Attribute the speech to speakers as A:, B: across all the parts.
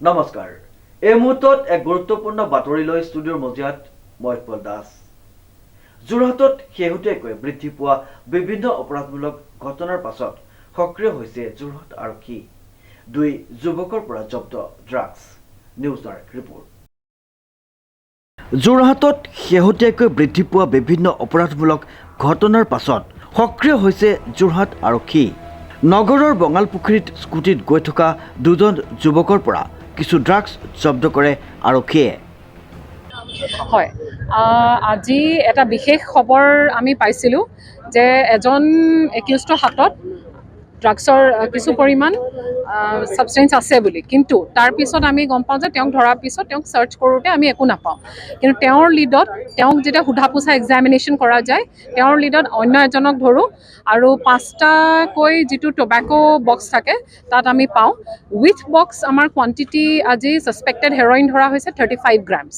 A: নমস্কাৰ এই মুহূৰ্তত এক গুৰুত্বপূৰ্ণ বাতৰি লৈ ষ্টুডিঅ'ৰ মজিয়াত মই পল দাস যোৰহাটত শেহতীয়াকৈ বৃদ্ধি পোৱা বিভিন্ন অপৰাধমূলক ঘটনাৰ পাছত সক্ৰিয় হৈছে যোৰহাট আৰক্ষী দুই যুৱকৰ পৰা জব্দ ড্ৰাগছ নিউজ ডাইৰেক্ট ৰিপৰ্ট যোৰহাটত শেহতীয়াকৈ বৃদ্ধি পোৱা বিভিন্ন অপৰাধমূলক ঘটনাৰ পাছত সক্ৰিয় হৈছে যোৰহাট আৰক্ষী নগৰৰ বঙালপুখুৰীত স্কুটিত গৈ থকা দুজন যুৱকৰ পৰা কিছু ড্ৰাগছ জব্দ কৰে আৰক্ষীয়ে
B: হয় আজি এটা বিশেষ খবৰ আমি পাইছিলোঁ যে এজন একিউজডৰ হাতত ড্ৰাগছৰ কিছু পৰিমাণ সাবষ্টেন্স আছে বুলি কিন্তু তাৰ পিছত আমি গম পাওঁ যে তেওঁক ধৰাৰ পিছত তেওঁক সাৰ্চ কৰোঁতে আমি একো নাপাওঁ কিন্তু তেওঁৰ লিডত তেওঁক যেতিয়া সোধা পোছা এক্সামিনেশ্যন কৰা যায় তেওঁৰ লিডত অন্য এজনক ধৰোঁ আৰু 5টাকৈ যিটো টবেকো বক্স থাকে তাত আমি পাওঁ উইথ বক্স আমাৰ কোৱান্টিটি আজি সাসপেক্টেড হেৰইন ধৰা হৈছে 35 গ্ৰামছ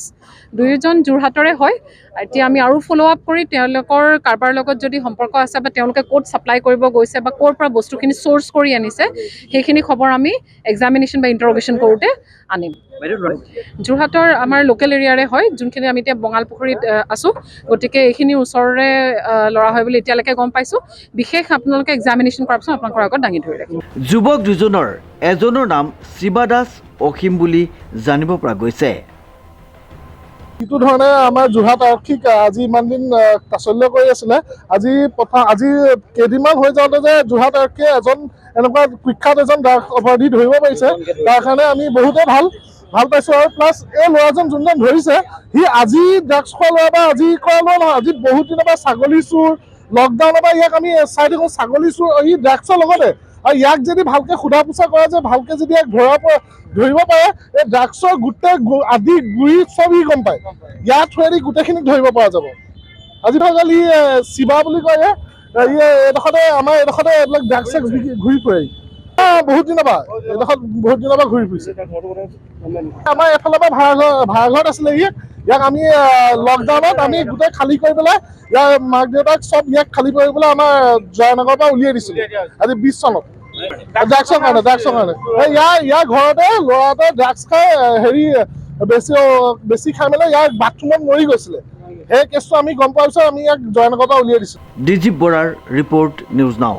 B: দুয়োজন যোৰহাটৰে হয় এতিয়া আমি আৰু ফলো আপ কৰি তেওঁলোকৰ কাৰবাৰ লগত যদি সম্পৰ্ক আছে বা তেওঁলোকে ক'ত সাপ্লাই কৰিব গৈছে বা ক'ৰ পৰা বস্তুখিনি সোৰ্স কৰি আনিছে সেইখিনি খবৰ আমি এক্সামিনেশ্যন বা ইণ্টাৰোগেশ্যন কৰোঁতে আনিম যোৰহাটৰ আমাৰ লোকেল এৰিয়াৰে হয় যোনখিনি আমি এতিয়া বঙালপুখুৰীত আছোঁ গতিকে এইখিনি ওচৰৰে ল'ৰা হয় বুলি এতিয়ালৈকে গম পাইছোঁ বিশেষ আপোনালোকে এক্সামিনেশ্যন কৰাৰ পিছত আপোনালোকৰ আগত দাঙি ধৰি ৰাখিম
A: যুৱক দুজনৰ এজনৰ নাম শিৱা দাস অসীম বুলি জানিব পৰা গৈছে
C: ইটো ধৰণে আমাৰ যোৰহাট আৰক্ষীক আজি ইমান দিন তাচল্য কৰি আছিলে আজি কেইদিনমান হৈ যাওঁতে যে যোৰহাট আৰক্ষীয়ে এজন এনেকুৱা কুখ্যাত এজন ড্ৰাগছ অপৰাধী ধৰিব পাৰিছে তাৰ কাৰণে আমি বহুতে ভাল পাইছোঁ আৰু প্লাছ এই ল'ৰাজন যোনজন ধৰিছে সি আজি ড্ৰাগছ খোৱা ল'ৰা বা আজি কৰা ল'ৰা নহয় আজি বহুত দিনৰ পৰা ছাগলী চোৰ লকডাউনৰ পৰা ইয়াক আমি চাই থাকোঁ ছাগলী চোৰ ই ড্ৰাগছৰ লগতে আৰু ইয়াক যদি ভালকৈ সোধা পোছা কৰা যায় ভালকৈ যদি ইয়াক ধৰিব পাৰে এই ড্ৰাগছৰ গোটেই আদি গুৰি চব ই গম পায় ইয়াৰ থ্ৰুৱেদি গোটেইখিনিক ধৰিব পৰা যাব আজি ধৰক ই শিৱা বুলি কয় এইডোখৰতে আমাৰ এইডোখৰতে এইবিলাক ড্ৰাগছ ঘূৰি ফুৰে বহুত দিনৰ পৰা ঘূৰি ফুৰিছে আমাৰ এফালৰ পৰা ভাড়াঘৰত আছিলে ইয়াক আমি লকডাউনত আমি গোটেই খালী কৰি পেলাই ইয়াৰ মাক দেউতাক চব ইয়াক খালী কৰি পেলাই আমাৰ জয়নগৰৰ পৰা উলিয়াই দিছিলোঁ আজি 20 চনত ড্ৰাগছৰ কাৰণে ইয়াৰ ঘৰতে ল'ৰাটোৱে ড্ৰাগছ খাই বেছি খাই মেলি ইয়াৰ বাথৰুমত মৰি গৈছিলে সেই কেছটো আমি গম পোৱাৰ পিছত আমি ইয়াক জয়নগৰৰ পৰা উলিয়াই দিছোঁ
A: ডিজিপ বৰাৰ ৰিপৰ্ট নিউজ নাও